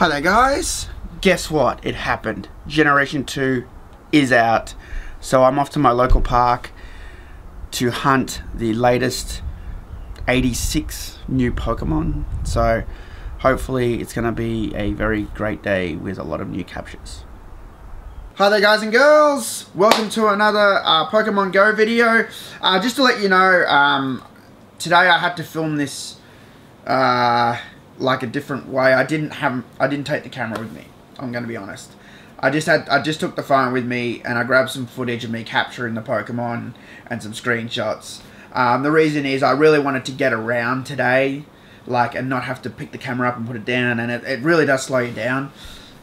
Hi there guys, guess what, it happened. Generation 2 is out, so I'm off to my local park to hunt the latest 86 new Pokemon. So hopefully it's going to be a very great day with a lot of new captures. Hi there guys and girls, welcome to another Pokemon Go video. Just to let you know, today I had to film this like a different way. I didn't take the camera with me, I'm going to be honest. I just took the phone with me and I grabbed some footage of me capturing the Pokemon and some screenshots. The reason is I really wanted to get around today, and not have to pick the camera up and put it down, and it really does slow you down.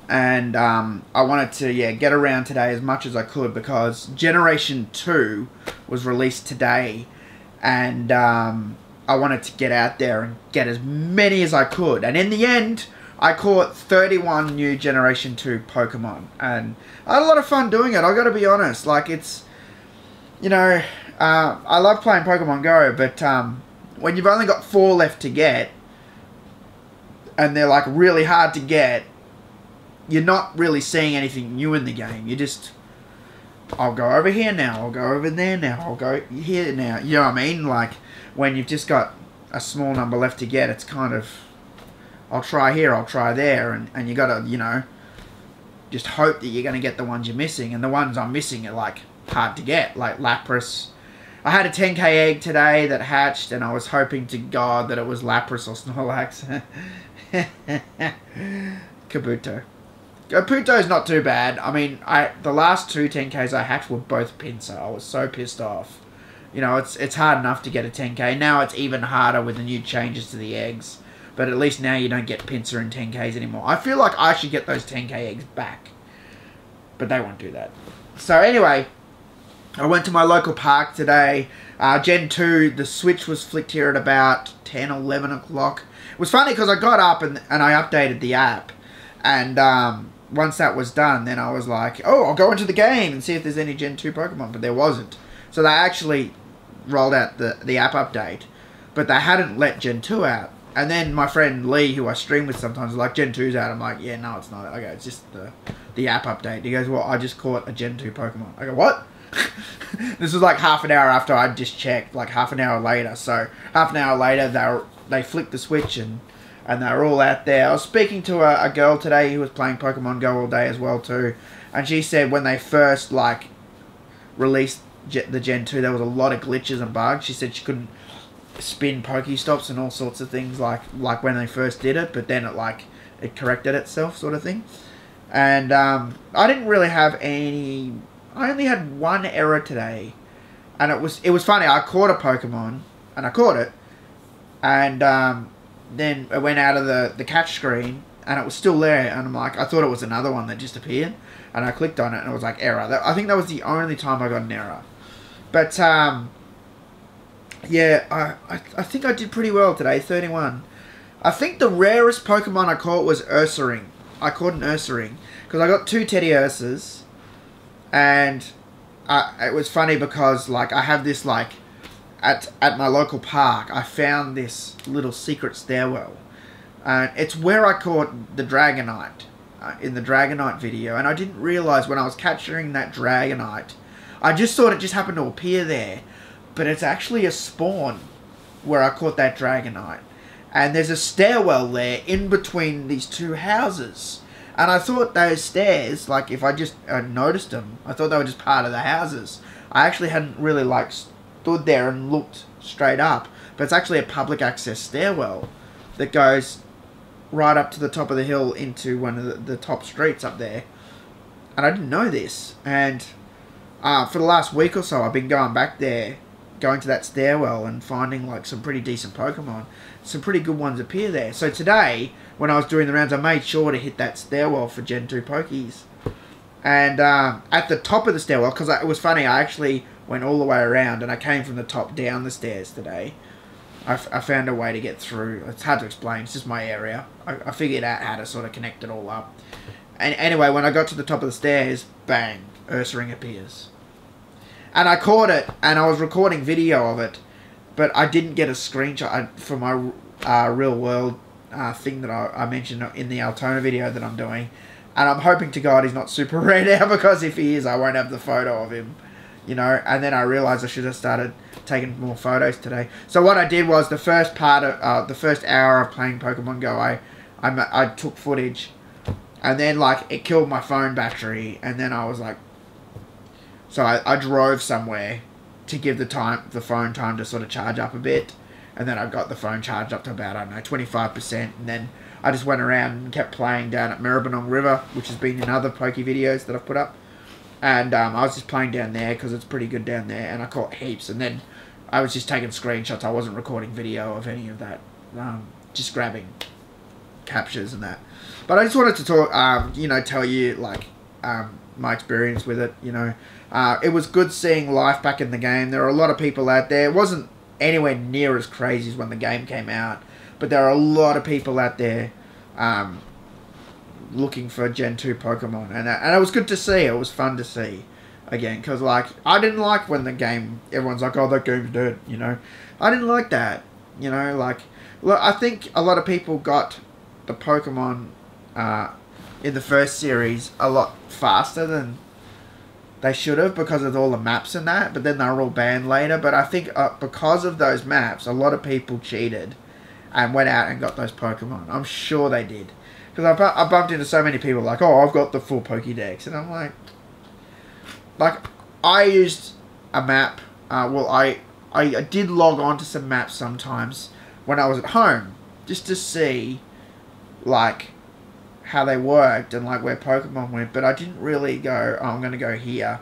And I wanted to get around today as much as I could, because Generation 2 was released today, and I wanted to get out there and get as many as I could. And in the end, I caught 31 new Generation 2 Pokemon. And I had a lot of fun doing it, I gotta be honest. It's, I love playing Pokemon Go, but when you've only got 4 left to get, and they're really hard to get, you're not really seeing anything new in the game. You just, I'll go over here now, I'll go over there now, I'll go here now. You know what I mean? When you've just got a small number left to get, it's kind of, I'll try here, I'll try there, and you gotta, just hope that you're gonna get the ones you're missing. And the ones I'm missing are hard to get, like Lapras. I had a 10k egg today that hatched, and I was hoping to God that it was Lapras or Snorlax. Kabuto. Kabuto's not too bad. I mean, the last 2 10ks I hatched were both Pinsir. I was so pissed off. It's hard enough to get a 10k. Now it's even harder with the new changes to the eggs. But at least now you don't get Pinsir in 10ks anymore. I feel like I should get those 10k eggs back. But they won't do that. So anyway, I went to my local park today. Gen 2, the switch was flicked here at about 10, 11 o'clock. It was funny because I got up and I updated the app. And once that was done, then I was like, oh, I'll go into the game and see if there's any Gen 2 Pokemon. But there wasn't. So they actually rolled out the app update. But they hadn't let Gen 2 out. And then my friend Lee, who I stream with sometimes, is like, Gen 2's out. I'm like, yeah, no, it's not. I go, it's just the app update. He goes, well, I just caught a Gen 2 Pokemon. I go, what? This was half an hour after I'd just checked, half an hour later. So half an hour later, they flicked the switch and they were all out there. I was speaking to a girl today who was playing Pokemon Go all day as well too. And she said when they first, released the Gen 2, there was a lot of glitches and bugs. She said she couldn't spin Pokestops and all sorts of things like when they first did it, but then it corrected itself, sort of thing. And I didn't really have any. I only had one error today, and it was funny. I caught a Pokemon and I caught it, and then it went out of the catch screen and it was still there, and I'm like, I thought it was another one that just appeared, and I clicked on it and it was like error. I think that was the only time I got an error. But yeah, I think I did pretty well today, 31. I think the rarest Pokemon I caught was Ursaring. I caught an Ursaring because I got 2 Teddy Ursas, and it was funny because I have this at my local park. I found this little secret stairwell, and it's where I caught the Dragonite in the Dragonite video, and I didn't realize when I was capturing that Dragonite, I just thought it just happened to appear there. But it's actually a spawn where I caught that Dragonite. And there's a stairwell there in between these 2 houses. And I thought those stairs, if I just noticed them, I thought they were just part of the houses. I actually hadn't really stood there and looked straight up. But it's actually a public access stairwell that goes right up to the top of the hill into one of the top streets up there. And I didn't know this. And for the last week or so, I've been going back there, going to that stairwell and finding some pretty decent Pokemon. Some pretty good ones appear there. So today, when I was doing the rounds, I made sure to hit that stairwell for Gen 2 Pokies. And at the top of the stairwell, because it was funny, I actually went all the way around and I came from the top down the stairs today. I found a way to get through. It's hard to explain, it's just my area. I figured out how to sort of connect it all up. And anyway, when I got to the top of the stairs, bang, Ursaring appears. And I caught it, and I was recording video of it, but I didn't get a screenshot for my real world thing that I mentioned in the Altona video that I'm doing. And I'm hoping to God he's not super rare now, because if he is, I won't have the photo of him. You know, and then I realised I should have started taking more photos today. So what I did was the first part of the first hour of playing Pokemon Go, I took footage, and then like it killed my phone battery, and then I was like, so I drove somewhere to give the phone time to sort of charge up a bit, and then I got the phone charged up to about, I don't know, 25%, and then I just went around and kept playing down at Maribyrnong River, which has been in other Poke videos that I've put up. And I was just playing down there because it's pretty good down there, and I caught heaps. And then I was just taking screenshots. I wasn't recording video of any of that, just grabbing captures and that. But I just wanted to talk, you know, tell you like my experience with it. You know, it was good seeing life back in the game. There are a lot of people out there. It wasn't anywhere near as crazy as when the game came out, but there are a lot of people out there looking for Gen 2 Pokemon, and it was good to see. It was fun to see again, because like I didn't like when the game, everyone's like, oh, that game's dead, you know. I didn't like that, you know. Like, look, I think a lot of people got the Pokemon in the first series a lot faster than they should have, because of all the maps and that, but then they were all banned later. But I think because of those maps, a lot of people cheated and went out and got those Pokemon. I'm sure they did. Because I bumped into so many people like, oh, I've got the full Pokédex. And I'm like, I used a map. Well, I did log on to some maps sometimes when I was at home, just to see, like, how they worked and, like, where Pokemon went. But I didn't really go, oh, I'm going to go here,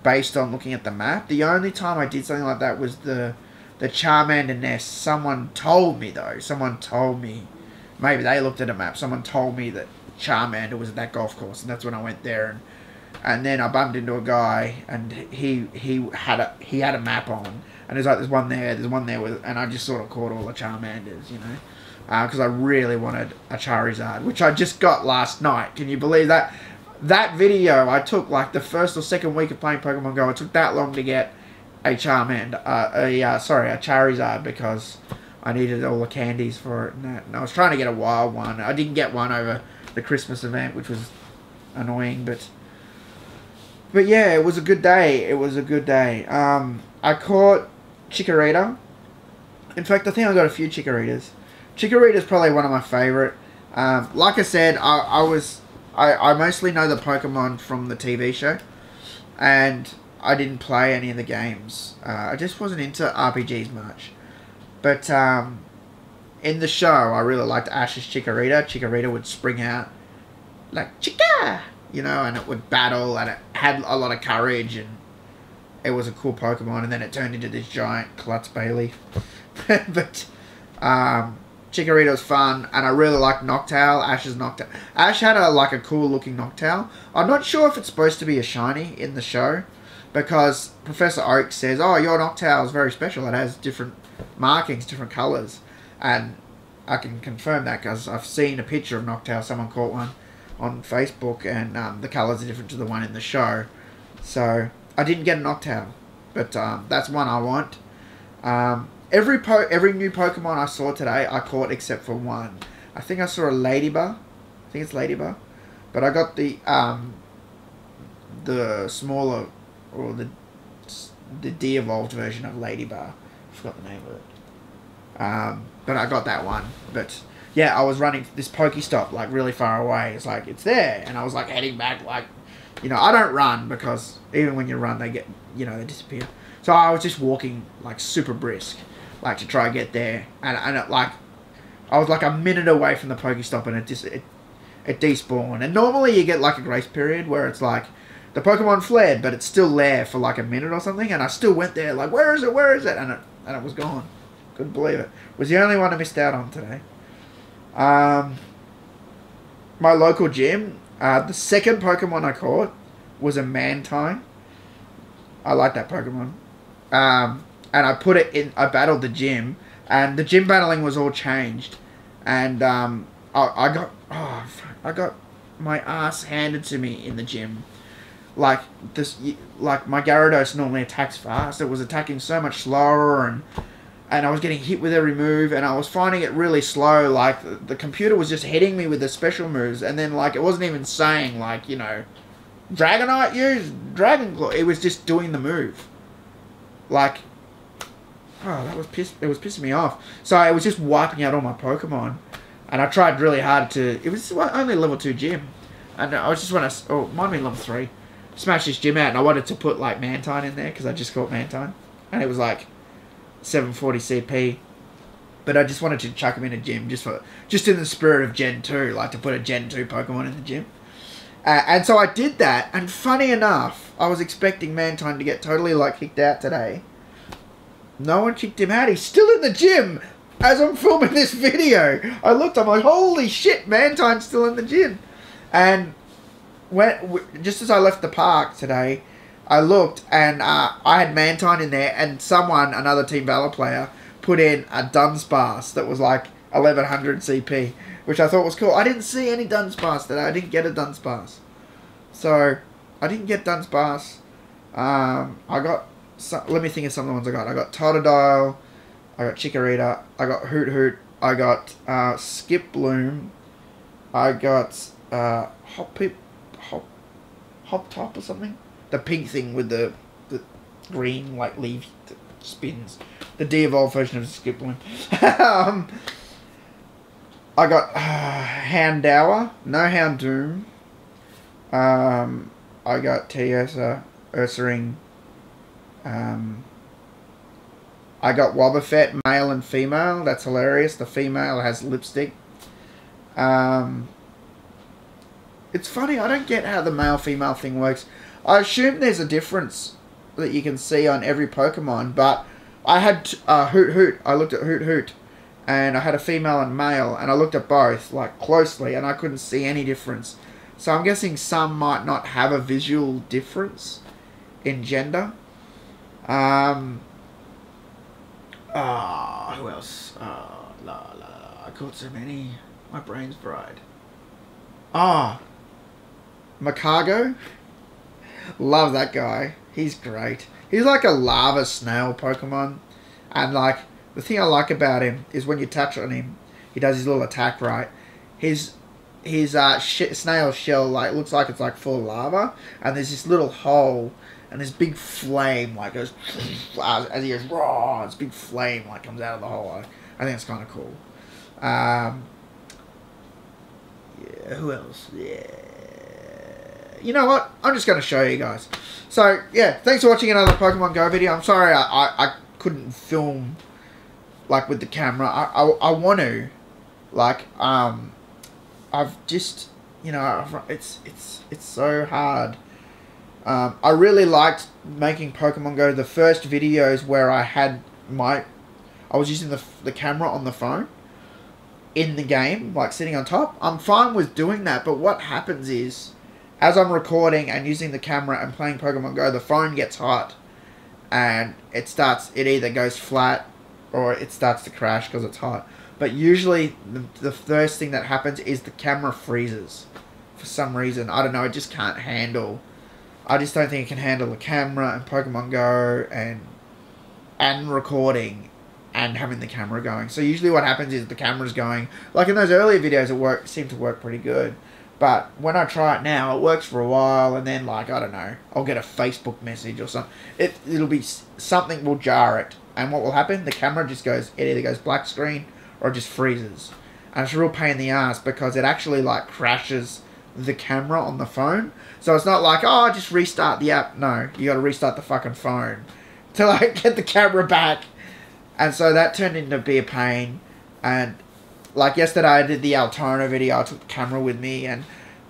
based on looking at the map. The only time I did something like that was the Charmander nest. Someone told me, though. Someone told me. Maybe they looked at a map. Someone told me that Charmander was at that golf course, and that's when I went there. And then I bumped into a guy, and he had a map on, and there's like there's one there, and I just sort of caught all the Charmanders, you know, because I really wanted a Charizard, which I just got last night. Can you believe that? That video I took like the first or second week of playing Pokemon Go. It took that long to get a Charmander, a Charizard, because I needed all the candies for it and that. And I was trying to get a wild one. I didn't get one over the Christmas event, which was annoying, but yeah, it was a good day. It was a good day. I caught Chikorita. In fact, I think I got a few Chikoritas. Chikorita's probably one of my favourite. Like I said, I mostly know the Pokemon from the TV show, and I didn't play any of the games. I just wasn't into RPGs much. But in the show, I really liked Ash's Chikorita. Chikorita would spring out like Chica, you know, and it would battle, and it had a lot of courage, and it was a cool Pokemon. And then it turned into this giant Klutz Bayleaf. But Chikorita was fun, and I really liked Noctowl, Ash's Noctowl. Ash had a cool looking Noctowl. I'm not sure if it's supposed to be a shiny in the show, because Professor Oak says, oh, your Noctowl is very special. It has different markings, different colours. And I can confirm that because I've seen a picture of Noctowl. Someone caught one on Facebook, and the colours are different to the one in the show. So I didn't get a Noctowl, but that's one I want. Every new Pokemon I saw today, I caught except for one. I think I saw a Ladybug. I think it's Ladybug. But I got the smaller, or the de-evolved version of Ladybug. I forgot the name of it. But I got that one. But yeah, I was running this Pokestop like really far away. It's like, it's there. And I was like heading back, like, you know, I don't run, because even when you run, they get, you know, they disappear. So I was just walking like super brisk, like to try and get there. And it, like, I was like a minute away from the Pokestop, and it despawned. And normally you get like a grace period where it's like, the Pokemon fled, but it's still there for like a minute or something, and I still went there like, where is it, and it was gone. Couldn't believe it. Was the only one I missed out on today. My local gym, the second Pokemon I caught was a Mantine. I like that Pokemon. And I put it in, I battled the gym, and the gym battling was all changed, and I got my ass handed to me in the gym. Like my Gyarados normally attacks fast. It was attacking so much slower, and and I was getting hit with every move, and I was finding it really slow. Like, the computer was just hitting me with the special moves, and then, like, it wasn't even saying, like, you know, Dragonite use Dragon Claw. It was just doing the move. Like, oh, it was pissing me off. So I was just wiping out all my Pokemon, and I tried really hard to. It was only level 2 gym, and I was just it might be level 3. Smash this gym out, and I wanted to put like Mantine in there because I just caught Mantine, and it was like 740 CP. But I just wanted to chuck him in a gym just in the spirit of Gen 2, like to put a Gen 2 Pokemon in the gym. And so I did that, and funny enough, I was expecting Mantine to get totally like kicked out today. No one kicked him out. He's still in the gym as I'm filming this video. I looked, I'm like, holy shit, Mantine's still in the gym. And just as I left the park today, I looked, and I had Mantine in there, and another Team Valor player, put in a Dunsparce that was like 1100 CP, which I thought was cool. I didn't see any Dunsparce today. I didn't get a Dunsparce. So, I didn't get Dunsparce. I got... let me think of some of the ones I got. I got Totodile. I got Chikorita. I got Hoot Hoot. I got Skip Bloom. I got Hop Top or something. The pink thing with the green like leaf that spins. The de-evolved version of Skip Bloom. I got Houndour. No Houndoom. I got Tiosa, Ursaring. I got Wobbuffet, male and female. That's hilarious. The female has lipstick. It's funny, I don't get how the male-female thing works. I assume there's a difference that you can see on every Pokemon, but I had Hoot Hoot. I looked at Hoot Hoot, and I had a female and male, and I looked at both, like, closely, and I couldn't see any difference. So I'm guessing some might not have a visual difference in gender. Who else? I caught so many. My brain's fried. Makago. Love that guy. He's great. He's like a lava snail Pokemon. And like, the thing I like about him is when you touch on him, he does his little attack, right? His snail shell like looks like it's like full of lava, and there's this little hole, and this big flame like goes as he goes raw. This big flame like comes out of the hole. I think it's kind of cool. Yeah. Who else? Yeah. You know what? I'm just going to show you guys. So yeah, thanks for watching another Pokemon Go video. I'm sorry I couldn't film like with the camera. I want to like I've just, you know, it's so hard. I really liked making Pokemon Go. The first videos where I was using the camera on the phone in the game, like sitting on top. I'm fine with doing that, but what happens is, as I'm recording and using the camera and playing Pokemon Go, the phone gets hot, and it either goes flat or it starts to crash because it's hot. But usually, the first thing that happens is the camera freezes. For some reason. I don't know, it just can't handle... I just don't think it can handle the camera and Pokemon Go and recording and having the camera going. So usually what happens is the camera's going... Like in those earlier videos, it seemed to work pretty good. But when I try it now, it works for a while, and then, like, I don't know, I'll get a Facebook message or something. It'll be... Something will jar it. And what will happen? The camera just goes... It either goes black screen... or it just freezes. And it's a real pain in the ass because it actually like crashes the camera on the phone. So it's not like, oh, just restart the app. No, you gotta restart the fucking phone to like get the camera back. And so that turned into be a pain. And like yesterday I did the Altona video. I took the camera with me, and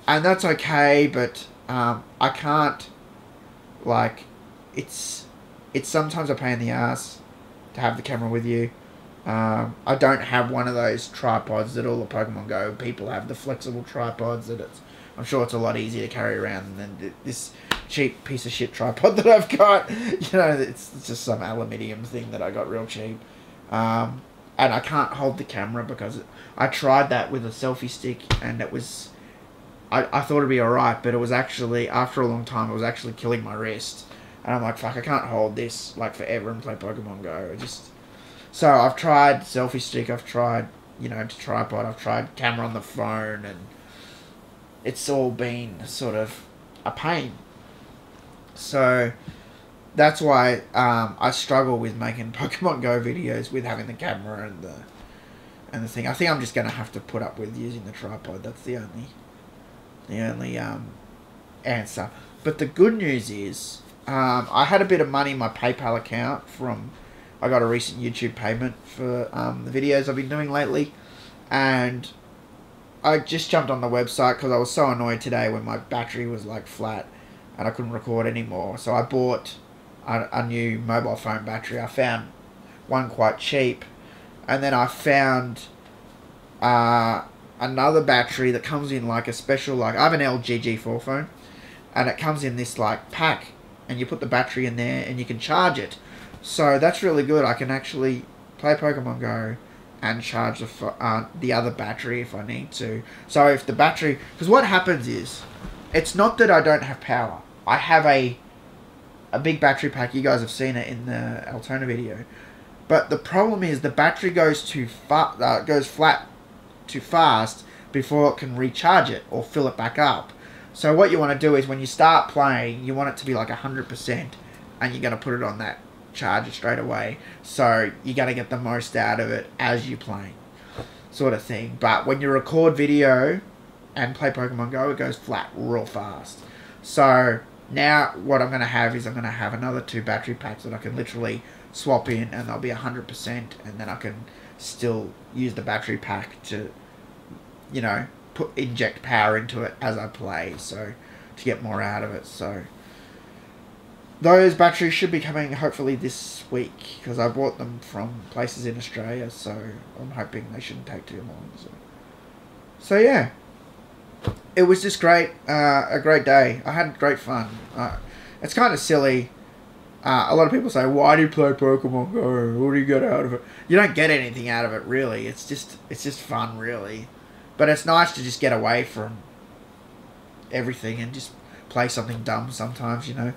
that's okay, but I can't, like, it's sometimes a pain in the ass to have the camera with you. I don't have one of those tripods that all the Pokemon Go people have, the flexible tripods that I'm sure it's a lot easier to carry around than this cheap piece of shit tripod that I've got. You know, it's just some aluminium thing that I got real cheap. And I can't hold the camera because I tried that with a selfie stick, and it was... I thought it'd be alright, but it was actually, after a long time, it was actually killing my wrist. And I'm like, fuck, I can't hold this like forever and play Pokemon Go. So I've tried selfie stick, I've tried, you know, to tripod, I've tried camera on the phone, and it's all been sort of a pain. So that's why I struggle with making Pokemon Go videos with having the camera and the thing. I think I'm just gonna have to put up with using the tripod. That's the only answer. But the good news is I had a bit of money in my PayPal account from, I got a recent YouTube payment for the videos I've been doing lately, and I just jumped on the website because I was so annoyed today when my battery was like flat and I couldn't record anymore. So I bought a new mobile phone battery. I found one quite cheap, and then I found another battery that comes in like a special, like I have an LG G4 phone, and it comes in this like pack, and you put the battery in there and you can charge it. So that's really good. I can actually play Pokemon Go and charge the other battery if I need to. So if the battery, because what happens is, it's not that I don't have power. I have a big battery pack. You guys have seen it in the Altona video. But the problem is the battery goes goes flat too fast before it can recharge it or fill it back up. So what you want to do is when you start playing, you want it to be like 100%, and you're going to put it on that charger straight away. So you got to get the most out of it as you're playing, sort of thing. But when you record video and play Pokemon Go, it goes flat real fast. So now what I'm going to have is I'm going to have another 2 battery packs that I can literally swap in, and they'll be 100%, and then I can still use the battery pack to, you know, inject power into it as I play, so to get more out of it. So those batteries should be coming hopefully this week, because I bought them from places in Australia, so I'm hoping they shouldn't take too long. So yeah, it was just great, a great day. I had great fun. It's kind of silly. A lot of people say, why do you play Pokemon Go? What do you get out of it? You don't get anything out of it, really. It's just fun, really. But it's nice to just get away from everything and just play something dumb sometimes, you know.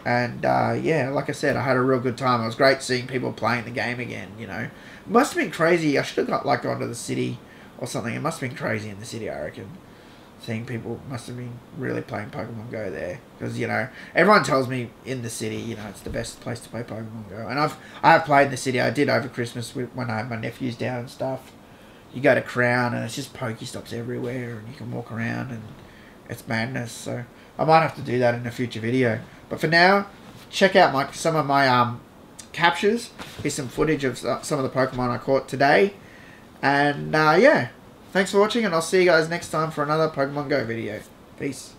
Yeah, like I said, I had a real good time. It was great seeing people playing the game again, you know. It must have been crazy. I should have gone to the city or something. It must have been crazy in the city, I reckon. Seeing people must have been really playing Pokemon Go there. Because, you know, everyone tells me in the city, you know, it's the best place to play Pokemon Go. And I have played in the city. I did over Christmas when I had my nephews down and stuff. You go to Crown and it's just Pokestops everywhere, and you can walk around and it's madness. So I might have to do that in a future video. But for now, check out some of my captures. Here's some footage of some of the Pokemon I caught today. And yeah, thanks for watching, and I'll see you guys next time for another Pokemon Go video. Peace.